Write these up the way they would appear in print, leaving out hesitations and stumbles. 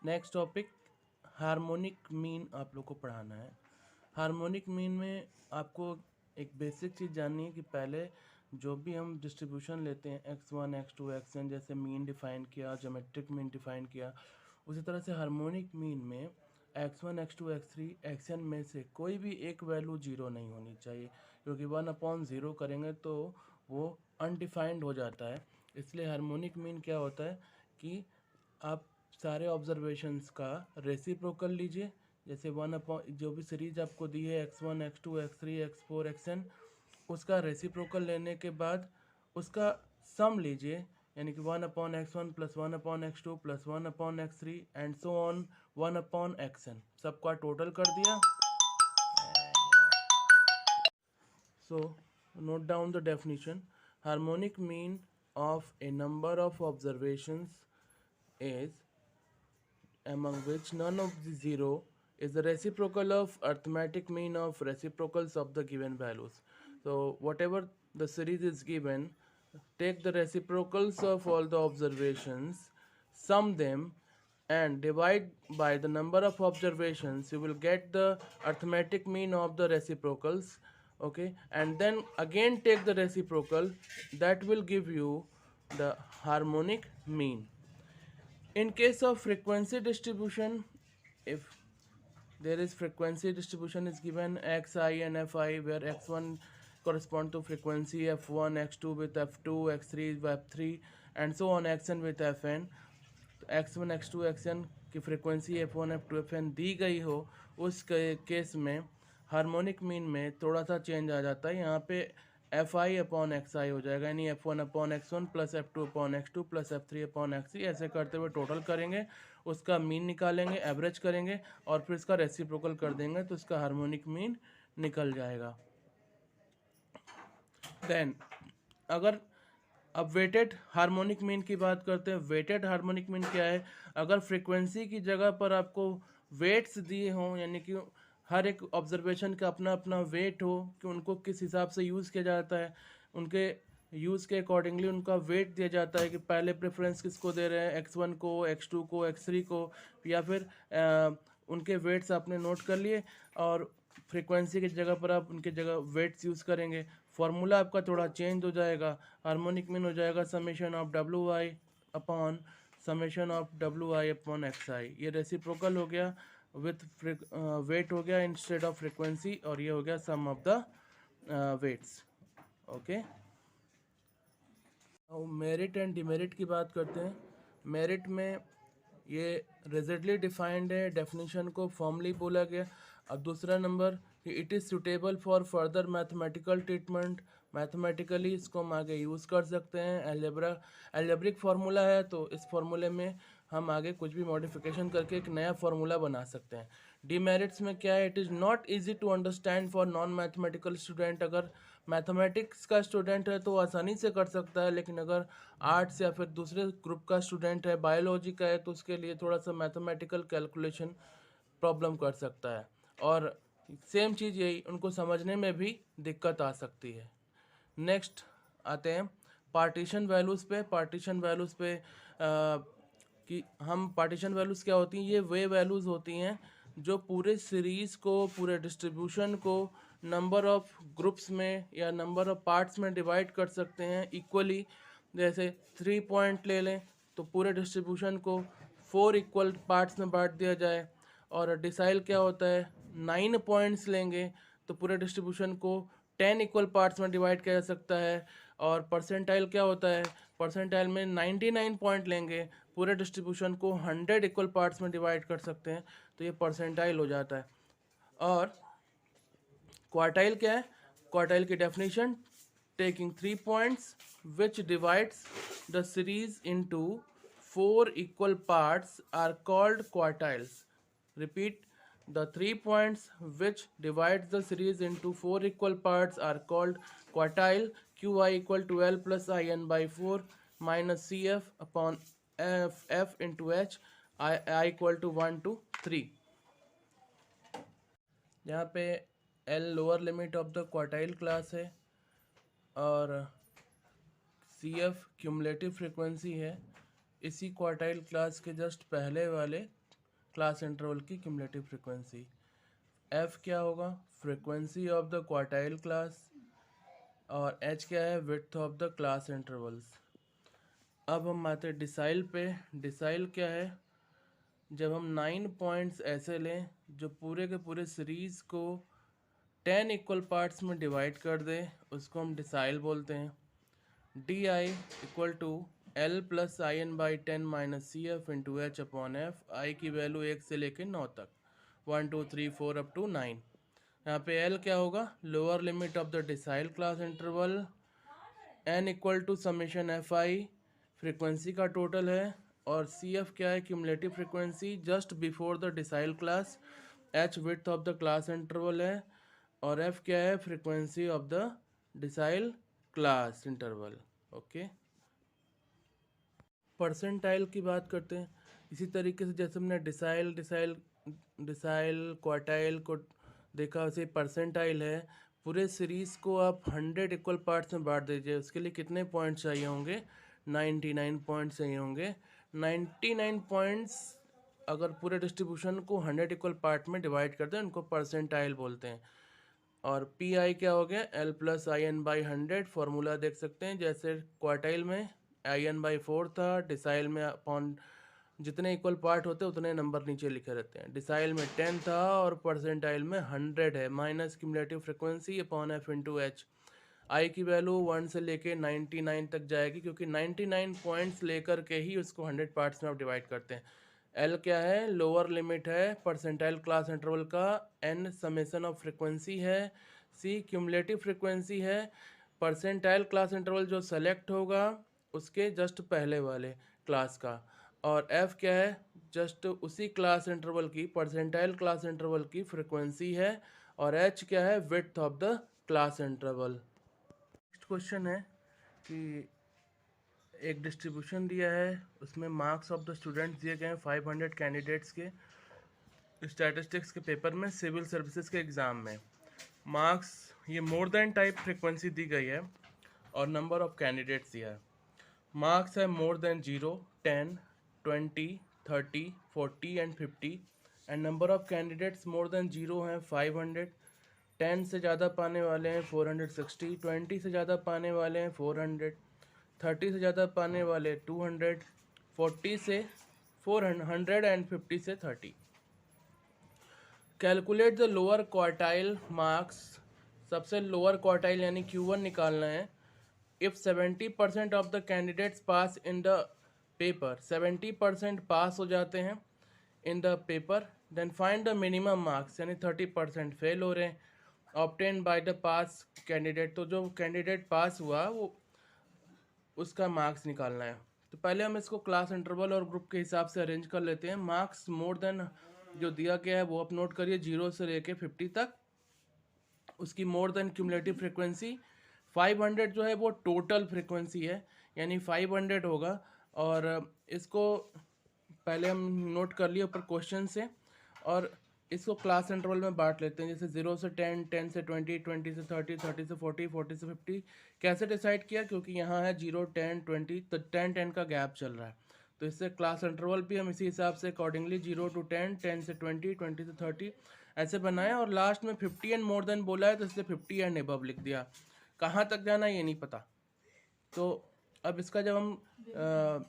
Next topic harmonic mean आप लोग को पढ़ाना है। हार्मोनिक मीन में आपको एक बेसिक चीज़ जाननी है कि पहले जो भी हम डिस्ट्रीब्यूशन लेते हैं x1 x2 xn, जैसे मीन डिफाइन किया, ज्योमेट्रिक मीन डिफाइन किया, उसी तरह से हार्मोनिक मीन में x1 x2 x3 xn में से कोई भी एक वैल्यू जीरो नहीं होनी चाहिए, क्योंकि 1/0 करेंगे तो वो अनडिफाइंड हो जाता है। इसलिए हार्मोनिक मीन क्या होता है कि आप सारे ऑब्जर्वेशंस का रेसिप्रोकल लीजिए। जैसे 1/, जो भी सीरीज आपको दी है x1 x2 x3 x4 xn, उसका रेसिप्रोकल लेने के बाद उसका सम लीजिए, यानी कि 1/x1 plus 1/x2 plus 1/x3 and so on 1/xn, सबका टोटल कर दिया। So note down the definition. Harmonic mean of a number of observations is among which none of the zero is the reciprocal of arithmetic mean of reciprocals of the given values. So whatever the series is given, take the reciprocals of all the observations, sum them and divide by the number of observations. You will get the arithmetic mean of the reciprocals. Okay, and then again take the reciprocal, that will give you the harmonic mean. In case of frequency distribution, if there is frequency distribution is given xi and fi, where x1 correspond to frequency f1, x2 with f2, x3 with f3 and so on, xn with fn, x1 x2 xn की frequency f1 f2 fn दी गई हो, उस case में harmonic mean में थोड़ा सा change आ जाता है। यहाँ पे fi अपॉन xi हो जाएगा, यानी f1 upon x1 plus f2 upon x2 plus f3 upon x3, ऐसे करते हुए टोटल करेंगे, उसका मीन निकालेंगे, एवरेज करेंगे और फिर इसका रेसिप्रोकल कर देंगे तो इसका हार्मोनिक मीन निकल जाएगा। देन अगर अब वेटेड हार्मोनिक मीन की बात करते हैं। वेटेड हार्मोनिक मीन क्या है? अगर फ्रीक्वेंसी की जगह पर आपको वेट्स दिए हों, यानी कि हर एक ऑब्जर्वेशन का अपना अपना वेट हो कि उनको किस हिसाब से यूज़ किया जाता है, उनके यूज़ के अकॉर्डिंगली उनका वेट दिया जाता है कि पहले प्रेफरेंस किसको दे रहे हैं, x1 को, x2 को, x3 को, या फिर उनके वेट्स आपने नोट कर लिए और फ्रीक्वेंसी की जगह पर आप उनके जगह वेट्स यूज़ करेंगे। फार्मूला आपका थोड़ा चेंज हो जाएगा, हार्मोनिक मीन हो जाएगा summation of W I upon summation of W I upon X I. ये रेसिप्रोकल हो गया विथ वेट हो गया इंस्टेड ऑफ फ्रीक्वेंसी, और ये हो गया sum of the weights. Okay, merit and demerit की बात करते हैं। मेरिट में ये रिजिडली डिफाइंड है, डेफिनेशन को फॉर्मली बोला गया। अब दूसरा नंबर कि it is suitable for further mathematical treatment, mathematically इसको हम आगे यूज़ कर सकते हैं। एल्जेब्रिक फार्मूला है तो इस फार्मूले में हम आगे कुछ भी मॉडिफिकेशन करके एक नया फार्मूला बना सकते हैं। डीमेरिट्स में क्या है? It is not easy to understand for non mathematical student. अगर मैथमेटिक्स का स्टूडेंट है तो आसानी से कर सकता है, लेकिन अगर आर्ट्स या फिर दूसरे ग्रुप का स्टूडेंट है, बायोलॉजी का है, तो उसके लिए थोड़ा सा मैथमेटिकल कैलकुलेशन प्रॉब्लम कर सकता है, और सेम चीज़ यही उनको समझने में भी दिक्कत आ सकती है। नेक्स्ट आते हैं पार्टीशन वैल्यूज़ पे। पार्टीशन वैल्यूज़ पे कि हम पार्टीशन वैल्यूज़ क्या होती हैं? ये वे वैल्यूज़ होती हैं जो पूरे सीरीज़ को, पूरे डिस्ट्रीब्यूशन को नंबर ऑफ ग्रुप्स में या नंबर ऑफ पार्ट्स में डिवाइड कर सकते हैं इक्वली। जैसे 3 पॉइंट ले लें तो पूरे डिस्ट्रीब्यूशन को 4 इक्वल पार्ट्स में बांट दिया जाए, और डिसाइल क्या होता है? 9 पॉइंट्स लेंगे तो पूरे डिस्ट्रीब्यूशन को 10 इक्वल पार्ट्स में डिवाइड किया जा सकता है। और परसेंटाइल क्या होता है? परसेंटाइल में 99 पॉइंट लेंगे, पूरे डिस्ट्रीब्यूशन को 100 इक्वल पार्ट्स में डिवाइड कर सकते हैं, तो ये परसेंटाइल हो जाता है। और क्वार्टाइल क्या है? क्वार्टाइल की definition, taking 3 points which divides the series into 4 equal parts are called quartiles. Repeat, the 3 points which divides the series into 4 equal parts are called quartile. Qi equal to L plus In by 4 minus Cf upon F into H, I equal to 1 to 3। यहाँ पे L lower limit of the quartile class है और CF cumulative frequency है। इसी quartile class के just पहले वाले class interval की क्यूमुलेटिव फ्रीक्वेंसी। एफ क्या होगा, frequency of the quartile class, और एच क्या है, width of the class intervals. अब हम आते हैं डिसाइल पे। डिसाइल क्या है, जब हम 9 पॉइंट्स ऐसे लें जो पूरे के पूरे सीरीज़ को 10 इक्वल पार्ट्स में डिवाइड कर दें, उसको हम डिसाइल बोलते हैं। D i equal to l plus I N by 10 minus C F into H upon f. I की वैल्यू 1 से लेकर 9 तक, 1 2 3 4 अप टू 9। यहाँ पे एल क्या होगा, lower limit of the decile class interval. N equal to summation F I, frequency का total है, और सी एफ क्या है, cumulative frequency just before the decile class. H width of the class interval है, और F क्या है, frequency of the decile class interval. Okay, percentile की बात करते हैं। इसी तरीके से जैसे हमने डिसाइल डिसाइल डिसाइल क्वार्टाइल को देखा, वैसे परसेंटाइल है। पूरे सीरीज़ को आप 100 इक्वल पार्ट्स में बांट दीजिए, उसके लिए कितने पॉइंट्स चाहिए होंगे, 99 पॉइंट्स चाहिए होंगे। 99 पॉइंट्स अगर पूरे डिस्ट्रीब्यूशन को 100 इक्वल पार्ट में डिवाइड करते हैं, उनको परसेंटाइल बोलते हैं। और पी आई क्या हो गया, L plus I N by 100। Formula देख सकते हैं, जैसे क्वार्टाइल में आई एन बाई 4 था, डिसाइल में अपॉन जितने इक्वल पार्ट होते हैं उतने नंबर नीचे लिखे रहते हैं। डिसाइल में 10 था और परसेंटाइल में 100 है, minus cumulative frequency upon f into h. I की वैल्यू 1 से लेके 99 तक जाएगी, क्योंकि 99 पॉइंट्स लेकर के ही उसको 100 पार्ट्स में आप डिवाइड करते हैं। एल क्या है, लोअर लिमिट है परसेंटाइल क्लास इंटरवल का। एन समेशन ऑफ फ्रिक्वेंसी है। सी क्यूमुलेटिव फ्रिक्वेंसी है। परसेंटाइल क्लास इंटरवल जो सेलेक्ट होगा उसके जस्ट पहले वाले क्लास का। और एफ क्या है, जस्ट उसी क्लास इंटरवल की, परसेंटाइल क्लास इंटरवल की फ्रिक्वेंसी है। और एच क्या है, width of the class interval. Next question है कि एक डिस्ट्रीब्यूशन दिया है, उसमें मार्क्स ऑफ द स्टूडेंट्स दिए गए हैं 500 कैंडिडेट्स के स्टैटिस्टिक्स के पेपर में, सिविल सर्विसेज के एग्ज़ाम में। मार्क्स ये मोर देन टाइप फ्रिक्वेंसी दी गई है, और नंबर ऑफ कैंडिडेट्स दिया है। मार्क्स है more than 0, 10, 20, 30, 40 and 50। And number of candidates more than 0 हैं 500, 10 से ज़्यादा पाने वाले हैं 460, 20 से ज़्यादा पाने वाले हैं 400, 30 से ज़्यादा पाने वाले 200, 40 से 400 एंड 50 से 30। Calculate the lower quartile marks. सबसे लोअर क्वार्टाइल यानी Q1 निकालना है। If 70% of the candidates pass in the paper, 70% pass हो जाते हैं in the paper, then find the minimum marks, यानी 30% फेल हो रहे हैं, obtain by the pass candidate. तो जो कैंडिडेट पास हुआ वो उसका मार्क्स निकालना है। तो पहले हम इसको क्लास इंटरवल और ग्रुप के हिसाब से अरेंज कर लेते हैं। मार्क्स मोर देन जो दिया गया है वो आप नोट करिए, 0 से लेके 50 तक। उसकी मोर देन क्यूमुलेटिव फ्रिक्वेंसी 500 जो है वो टोटल फ्रिक्वेंसी है, यानी 500 होगा। और इसको पहले हम नोट कर लिए ऊपर क्वेश्चन से, और इसको क्लास इंटरवल में बांट लेते हैं, जैसे 0 से 10, 10 से 20, 20 से 30, 30 से 40, 40 से 50। कैसे डिसाइड किया, क्योंकि यहाँ है 0, 10, 20, तो 10, 10 का गैप चल रहा है, तो इससे क्लास इंटरवल भी हम इसी हिसाब से अकॉर्डिंगली 0 to 10, 10 से 20, 20 से 30 ऐसे बनाया। और लास्ट में 50 एंड मोर देन बोला है, तो इसलिए 50 एंड एबव लिख दिया। कहाँ तक जाना ये नहीं पता। तो अब इसका जब हम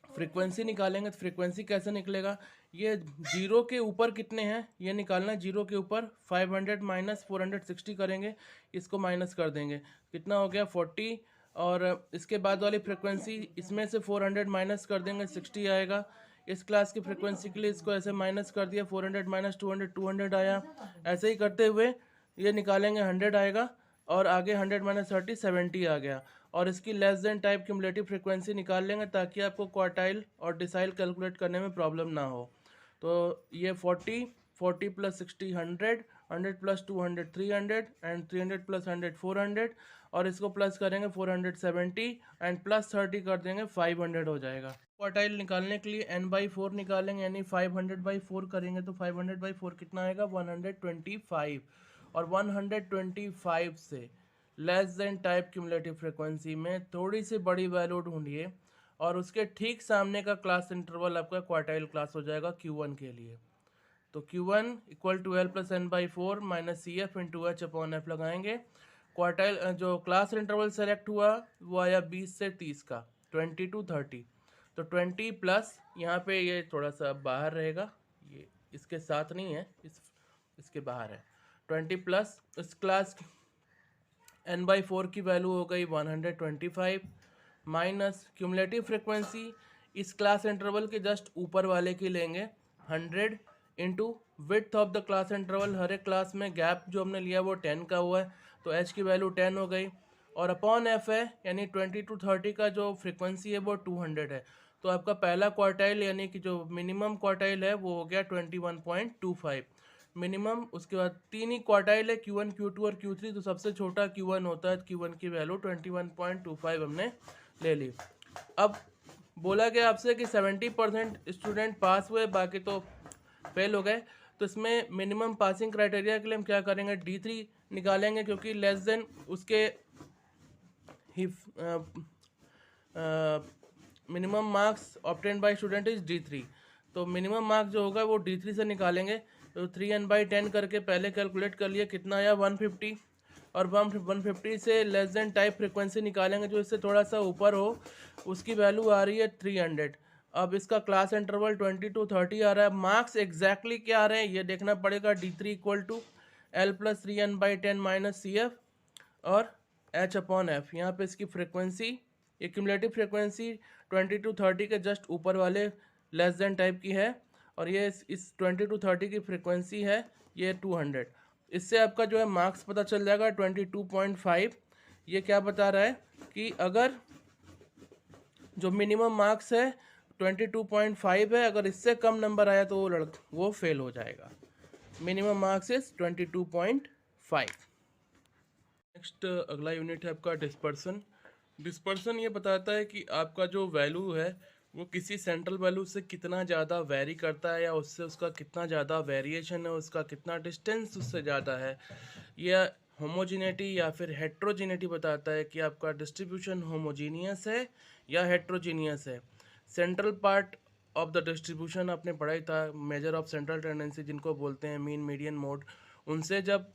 फ्रीक्वेंसी निकालेंगे तो फ्रीक्वेंसी कैसे निकलेगा, ये 0 के ऊपर कितने हैं ये निकालना है। 0 के ऊपर 500 माइनस 460 करेंगे, इसको माइनस कर देंगे, कितना हो गया 40। और इसके बाद वाली फ्रीक्वेंसी, इसमें से 400 माइनस कर देंगे, 60 आएगा। इस क्लास की फ्रीक्वेंसी के लिए इसको ऐसे माइनस कर दिया, 400 माइनस 200, 200 आया। ऐसे ही करते हुए ये निकालेंगे, 100 आएगा, और आगे 100 माइनस 30, 70 आ गया। और इसकी less than type cumulative frequency निकाल लेंगे, ताकि आपको क्वार्टाइल और डिसाइल कैलकुलेट करने में प्रॉब्लम ना हो। तो ये 40, 40 प्लस 60 100, 100 प्लस 200 300, एंड 300 प्लस 100 400, और इसको प्लस करेंगे 470, एंड प्लस 30 कर देंगे 500 हो जाएगा। क्वार्टाइल निकालने के लिए n/4 निकालेंगे, यानी 500/4 करेंगे, तो 500/4 कितना आएगा 125। और 125 से less than type cumulative frequency में थोड़ी सी बड़ी वैल्यू ढूंढिए, और उसके ठीक सामने का क्लास इंटरवल आपका क्वार्टाइल क्लास हो जाएगा Q1 के लिए। तो Q1 equal to L plus N by four minus C F into H upon F लगाएंगे। क्वार्टाइल जो क्लास इंटरवल सेलेक्ट हुआ वो आया 20 से 30 का, 20 to 30। तो 20 प्लस यहाँ पे ये थोड़ा सा बाहर रहेगा, ये इसके साथ नहीं है, इसके बाहर है। 20 प्लस इस क्लास n बाई फोर की वैल्यू हो गई 125 माइनस क्यूमुलेटिव फ्रिक्वेंसी इस क्लास इंटरवल के जस्ट ऊपर वाले की लेंगे 100 into width of the class interval. हर एक क्लास में गैप जो हमने लिया वो 10 का हुआ है, तो h की वैल्यू 10 हो गई, और अपॉन f है यानी 20 to 30 का जो फ्रिक्वेंसी है वो 200 है। तो आपका पहला क्वार्टाइल यानी कि जो मिनिमम क्वार्टाइल है वो हो गया 21.25 मिनिमम। उसके बाद तीन ही क्वार्टाइल है Q1 Q2 और Q3, तो सबसे छोटा Q1 होता है, Q1 की वैल्यू 21.25 हमने ले ली। अब बोला गया आपसे कि 70% स्टूडेंट पास हुए, बाकी तो फेल हो गए। तो इसमें मिनिमम पासिंग क्राइटेरिया के लिए हम क्या करेंगे, D3 निकालेंगे, क्योंकि लेस देन उसके ही minimum marks obtain by student is D3। तो मिनिमम मार्क्स जो होगा वो D3 से निकालेंगे। तो 3n/10 करके पहले कैलकुलेट कर लिया, कितना आया 150, और 150 से लेस देन टाइप फ्रिक्वेंसी निकालेंगे जो इससे थोड़ा सा ऊपर हो, उसकी वैल्यू आ रही है 300। अब इसका क्लास इंटरवल 20 to 30 आ रहा है। मार्क्स एग्जैक्टली क्या आ रहे हैं ये देखना पड़ेगा। D3 equal to L plus 3n/10 minus C F और h अपॉन एफ। यहाँ पे इसकी फ्रिक्वेंसी, ये क्यूमुलेटिव फ्रिक्वेंसी 20 to 30 के जस्ट ऊपर वाले लेस देन टाइप की है, और ये इस 20 to 30 की फ्रिक्वेंसी है ये 200। इससे आपका जो है मार्क्स पता चल जाएगा 22.5। ये क्या बता रहा है कि अगर जो मिनिमम मार्क्स है 22.5 है, अगर इससे कम नंबर आया तो वो फेल हो जाएगा। Minimum marks is 22.5। नेक्स्ट अगला यूनिट है आपका डिस्पर्सन। डिस्पर्सन ये बताता है कि आपका जो वैल्यू है वो किसी सेंट्रल वैल्यू से कितना ज़्यादा वेरी करता है, या उससे उसका कितना ज़्यादा वेरिएशन है, उसका कितना डिस्टेंस उससे ज़्यादा है। यह होमोजीनिटी या फिर हेट्रोजीनिटी बताता है कि आपका डिस्ट्रीब्यूशन होमोजीनियस है या हेट्रोजीनियस है। Central part of the distribution आपने पढ़ा ही था, मेजर ऑफ सेंट्रल टेंडेंसी जिनको बोलते हैं, मीन मीडियन मोड। उनसे जब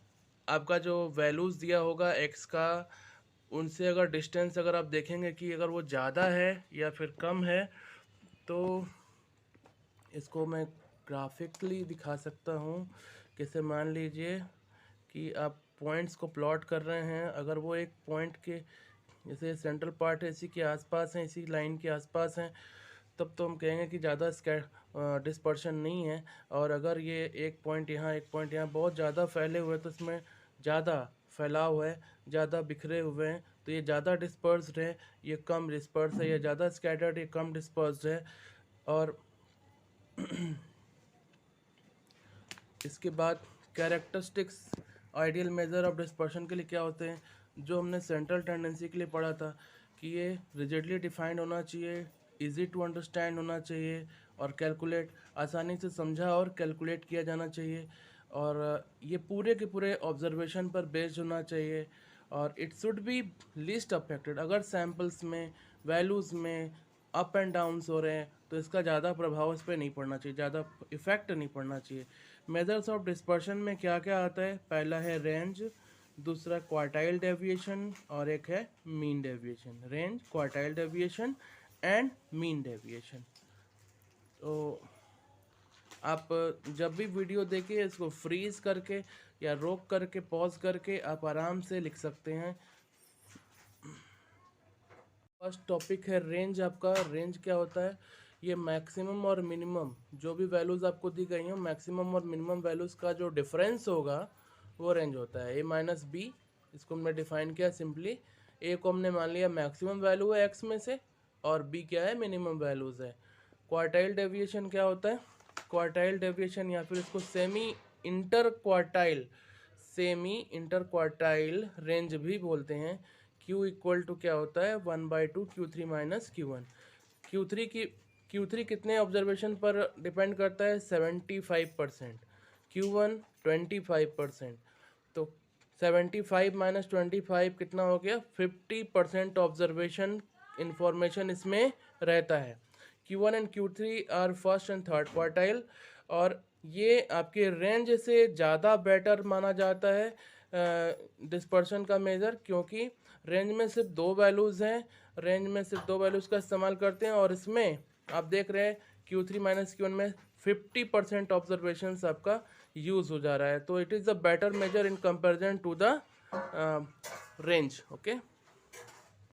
आपका जो वैल्यूज़ दिया होगा एक्स का, उनसे अगर डिस्टेंस अगर आप देखेंगे कि अगर वो ज़्यादा है या फिर कम है, तो इसको मैं ग्राफिकली दिखा सकता हूँ। कैसे, मान लीजिए कि आप पॉइंट्स को प्लॉट कर रहे हैं, अगर वो एक पॉइंट के जैसे सेंट्रल पार्ट है इसी के आसपास हैं, इसी लाइन के आसपास हैं, तब तो हम कहेंगे कि ज़्यादा डिस्पर्शन नहीं है। और अगर ये एक पॉइंट यहाँ एक पॉइंट यहाँ बहुत ज़्यादा फैले हुए हैं, तो इसमें ज़्यादा फैलाव है, ज़्यादा बिखरे हुए हैं, तो ये ज़्यादा डिस्पर्स्ड है, ये कम डिस्पर्स है। ये ज़्यादा स्कैटर्ड, ये कम डिस्पर्स्ड है। और इसके बाद characteristics ideal measure of dispersion के लिए क्या होते हैं, जो हमने सेंट्रल टेंडेंसी के लिए पढ़ा था कि ये रिजिडली डिफाइंड होना चाहिए, इजी टू अंडरस्टैंड होना चाहिए, और कैलकुलेट आसानी से समझा और कैलकुलेट किया जाना चाहिए, और ये पूरे के पूरे ऑब्जर्वेशन पर बेस्ड होना चाहिए, और it should be least affected. अगर सैम्पल्स में वैल्यूज़ में अप एंड डाउन्स हो रहे हैं तो इसका ज़्यादा प्रभाव इस पर नहीं पड़ना चाहिए, ज़्यादा इफेक्ट नहीं पड़ना चाहिए। मेजर्स ऑफ डिस्पर्शन में क्या क्या आता है, पहला है रेंज, दूसरा क्वार्टाइल डेविएशन, और एक है mean deviation. Range, quartile deviation and mean deviation. तो आप जब भी वीडियो देखिए इसको फ्रीज करके या रोक करके पॉज करके आप आराम से लिख सकते हैं। फर्स्ट टॉपिक है रेंज। आपका रेंज क्या होता है, ये मैक्सिमम और मिनिमम जो भी वैल्यूज़ आपको दी गई हैं, मैक्सिमम और मिनिमम वैल्यूज़ का जो डिफरेंस होगा वो रेंज होता है। ए माइनस बी, इसको हमने डिफाइन किया सिंपली। ए को हमने मान लिया मैक्सिमम वैल्यू है एक्स में से, और बी क्या है, मिनिमम वैल्यूज़ है। क्वार्टाइल डेविएशन क्या होता है, क्वार्टाइल डेविएशन या फिर इसको semi inter quartile, semi inter quartile range भी बोलते हैं। Q इक्वल टू क्या होता है, 1/2 Q3 माइनस Q1। Q3 कितने ऑब्जर्वेशन पर डिपेंड करता है, 75%, Q1 25%। तो 75 माइनस 25 कितना हो गया, 50% ऑब्जर्वेशन इंफॉर्मेशन इसमें रहता है। Q1 and Q3 are first and third quartile, और ये आपके रेंज से ज़्यादा बेटर माना जाता है डिस्पर्शन का मेज़र, क्योंकि रेंज में सिर्फ दो वैल्यूज़ हैं, रेंज में सिर्फ दो वैल्यूज़ का इस्तेमाल करते हैं, और इसमें आप देख रहे हैं Q3 माइनस Q1 में 50% ऑब्जर्वेशंस आपका यूज़ हो जा रहा है। तो it is a better measure in comparison to the range. Okay.